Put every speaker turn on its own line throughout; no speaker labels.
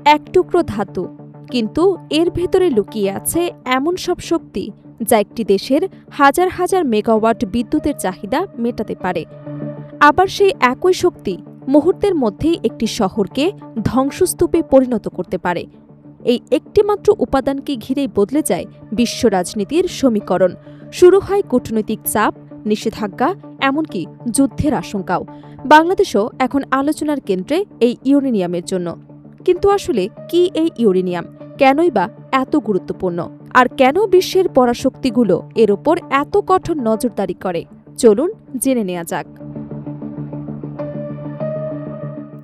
এক টুকরো ধাতু, কিন্তু এর ভেতরে লুকিয়ে আছে এমন সব শক্তি যা একটি দেশের হাজার হাজার মেগাওয়াট বিদ্যুতের চাহিদা মেটাতে পারে। আবার সেই একই শক্তি মুহূর্তের মধ্যেই একটি শহরকে ধ্বংসস্তূপে পরিণত করতে পারে। এই একটিমাত্র উপাদানকে ঘিরেই বদলে যায় বিশ্ব রাজনীতির সমীকরণ। শুরু হয় কূটনৈতিক চাপ, নিষেধাজ্ঞা, এমনকি যুদ্ধের আশঙ্কাও। বাংলাদেশও এখন আলোচনার কেন্দ্রে এই ইউরেনিয়ামের জন্য। কিন্তু আসলে কি এই ইউরেনিয়াম, কেনই বা এত গুরুত্বপূর্ণ, আর কেন বিশ্বের পরাশক্তিগুলো এর ওপর এত কঠোর নজরদারি করে? চলুন জেনে নেওয়া যাক।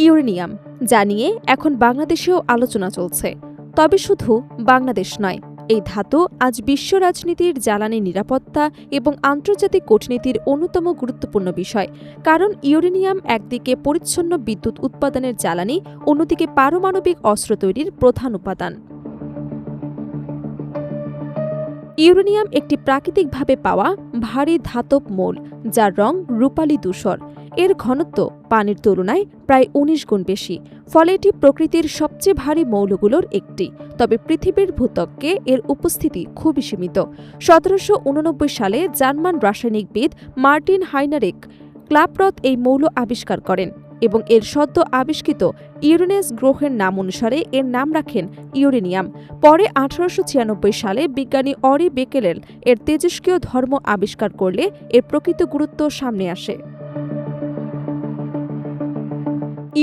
ইউরেনিয়াম জানিয়ে এখন বাংলাদেশেও আলোচনা চলছে। তবে শুধু বাংলাদেশ নয়, এই ধাতু আজ বিশ্ব রাজনীতির জ্বালানি নিরাপত্তা এবং আন্তর্জাতিক কূটনীতির অন্যতম গুরুত্বপূর্ণ বিষয়। কারণ ইউরেনিয়াম একদিকে পরিচ্ছন্ন বিদ্যুৎ উৎপাদনের জ্বালানি, অন্যদিকে পারমাণবিক অস্ত্র তৈরির প্রধান উপাদান। ইউরেনিয়াম একটি প্রাকৃতিকভাবে পাওয়া ভারী ধাতব মৌল, যার রং রূপালী ধূসর। এর ঘনত্ব পানির তুলনায় প্রায় ১৯ গুণ বেশি, ফলে এটি প্রকৃতির সবচেয়ে ভারী মৌলগুলোর একটি। তবে পৃথিবীর ভূত্বকে এর উপস্থিতি খুবই সীমিত। ১৭৮৯ সালে জার্মান রাসায়নিকবিদ মার্টিন হাইনারিক ক্লাপ্রথ এই মৌল আবিষ্কার করেন এবং এর সদ্য আবিষ্কৃত ইউরেনাস গ্রহের নাম অনুসারে এর নাম রাখেন ইউরেনিয়াম। পরে ১৮৯৬ সালে বিজ্ঞানী অরি বেকেলেল এর তেজস্ক্রিয় ধর্ম আবিষ্কার করলে এর প্রকৃত গুরুত্ব সামনে আসে।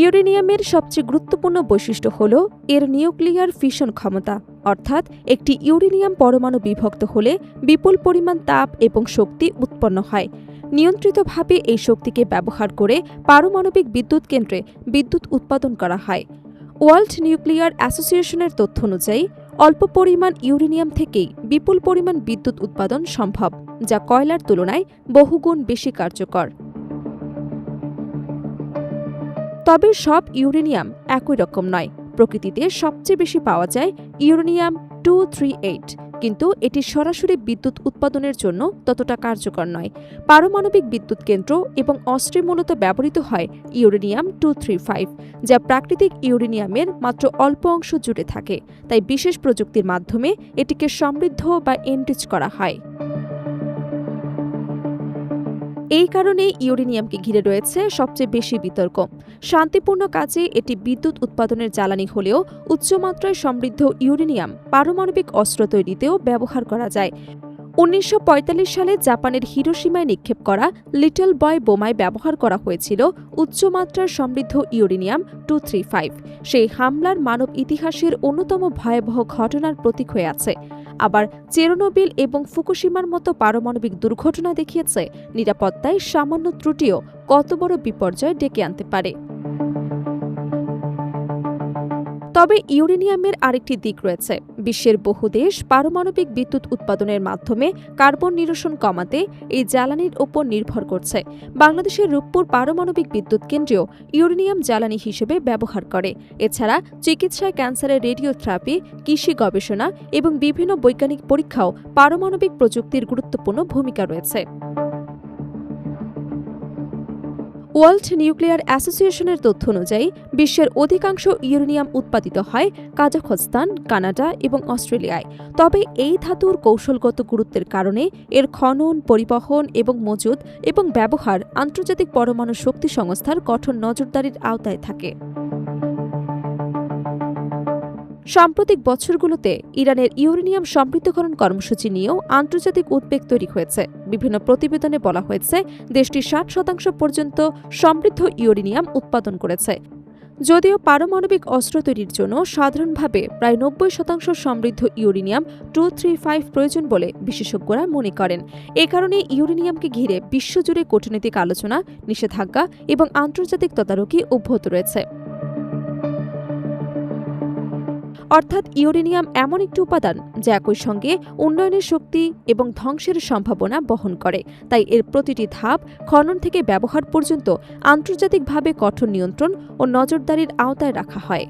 ইউরেনিয়ামের সবচেয়ে গুরুত্বপূর্ণ বৈশিষ্ট্য হল এর নিউক্লিয়ার ফিশন ক্ষমতা, অর্থাৎ একটি ইউরেনিয়াম পরমাণু বিভক্ত হলে বিপুল পরিমাণ তাপ এবং শক্তি উৎপন্ন হয়। নিয়ন্ত্রিতভাবে এই শক্তিকে ব্যবহার করে পারমাণবিক বিদ্যুৎ কেন্দ্রে বিদ্যুৎ উৎপাদন করা হয়। ওয়ার্ল্ড নিউক্লিয়ার অ্যাসোসিয়েশনের তথ্য অনুযায়ী অল্প পরিমাণ ইউরেনিয়াম থেকেই বিপুল পরিমাণ বিদ্যুৎ উৎপাদন সম্ভব, যা কয়লার তুলনায় বহুগুণ বেশি কার্যকর। তবে সব ইউরেনিয়াম একই রকম নয়। প্রকৃতিতে সবচেয়ে বেশি পাওয়া যায় ইউরেনিয়াম 238, কিন্তু এটি সরাসরি বিদ্যুৎ উৎপাদনের জন্য ততটা কার্যকর নয়। পারমাণবিক বিদ্যুৎ কেন্দ্র এবং অস্ত্রে মূলত ব্যবহৃত হয় ইউরেনিয়াম 235, যা প্রাকৃতিক ইউরেনিয়ামের মাত্র অল্প অংশ জুড়ে থাকে। তাই বিশেষ প্রযুক্তির মাধ্যমে এটিকে সমৃদ্ধ বা এনরিচ করা হয়। এই কারণেই ইউরেনিয়ামকে ঘিরে রয়েছে সবচেয়ে বেশি বিতর্ক। শান্তিপূর্ণ কাজে এটি বিদ্যুৎ উৎপাদনের জ্বালানি হলেও উচ্চমাত্রায় সমৃদ্ধ ইউরেনিয়াম পারমাণবিক অস্ত্র তৈরিতেও ব্যবহার করা যায়। ১৯৪৫ সালে জাপানের হিরোশিমায় নিক্ষেপ করা লিটল বয় বোমায় ব্যবহার করা হয়েছিল উচ্চমাত্রার সমৃদ্ধ ইউরেনিয়াম 235। সেই হামলার মানব ইতিহাসের অন্যতম ভয়াবহ ঘটনার প্রতীক হয়ে আছে। আবার চেরনোবিল এবং ফুকুশিমার মতো পারমাণবিক দুর্ঘটনা দেখিয়েছে নিরাপত্তায় সামান্য ত্রুটিও কত বড় বিপর্যয় ডেকে আনতে পারে। তবে ইউরেনিয়ামের আরেকটি দিক রয়েছে। বিশ্বের বহু দেশ পারমাণবিক বিদ্যুৎ উৎপাদনের মাধ্যমে কার্বন নিরসন কমাতে এই জ্বালানির ওপর নির্ভর করছে। বাংলাদেশের রূপপুর পারমাণবিক বিদ্যুৎ কেন্দ্রেও ইউরেনিয়াম জ্বালানি হিসেবে ব্যবহার করে। এছাড়া চিকিৎসায় ক্যান্সারের রেডিওথেরাপি, কৃষি গবেষণা এবং বিভিন্ন বৈজ্ঞানিক পরীক্ষাও পারমাণবিক প্রযুক্তির গুরুত্বপূর্ণ ভূমিকা রয়েছে। ওয়ার্ল্ড নিউক্লিয়ার অ্যাসোসিয়েশনের তথ্য অনুযায়ী বিশ্বের অধিকাংশ ইউরেনিয়াম উৎপাদিত হয় কাজাখস্তান, কানাডা এবং অস্ট্রেলিয়ায়। তবে এই ধাতুর কৌশলগত গুরুত্বের কারণে এর খনন, পরিবহন এবং মজুত এবং ব্যবহার আন্তর্জাতিক পরমাণু শক্তি সংস্থার কঠোর নজরদারির আওতায় থাকে। সাম্প্রতিক বছরগুলোতে ইরানের ইউরেনিয়াম সমৃদ্ধকরণ কর্মসূচি নিয়েও আন্তর্জাতিক উদ্বেগ তৈরি হয়েছে। বিভিন্ন প্রতিবেদনে বলা হয়েছে দেশটি ৬০% পর্যন্ত সমৃদ্ধ ইউরেনিয়াম উৎপাদন করেছে। যদিও পারমাণবিক অস্ত্র তৈরির জন্য সাধারণভাবে প্রায় ৯০% সমৃদ্ধ ইউরেনিয়াম 235 প্রয়োজন বলে বিশেষজ্ঞরা মনে করেন। এ কারণে ইউরেনিয়ামকে ঘিরে বিশ্বজুড়ে কূটনৈতিক আলোচনা, নিষেধাজ্ঞা এবং আন্তর্জাতিক তদারকি অব্যাহত রয়েছে। অর্থাৎ ইউরেনিয়াম এমন একটি উপাদান যা একই সঙ্গে উন্নয়নের শক্তি এবং ধ্বংসের সম্ভাবনা বহন করে। তাই এর প্রতিটি ধাপ, খনন থেকে ব্যবহার পর্যন্ত আন্তর্জাতিকভাবে কঠোর নিয়ন্ত্রণ ও নজরদারির আওতায় রাখা হয়।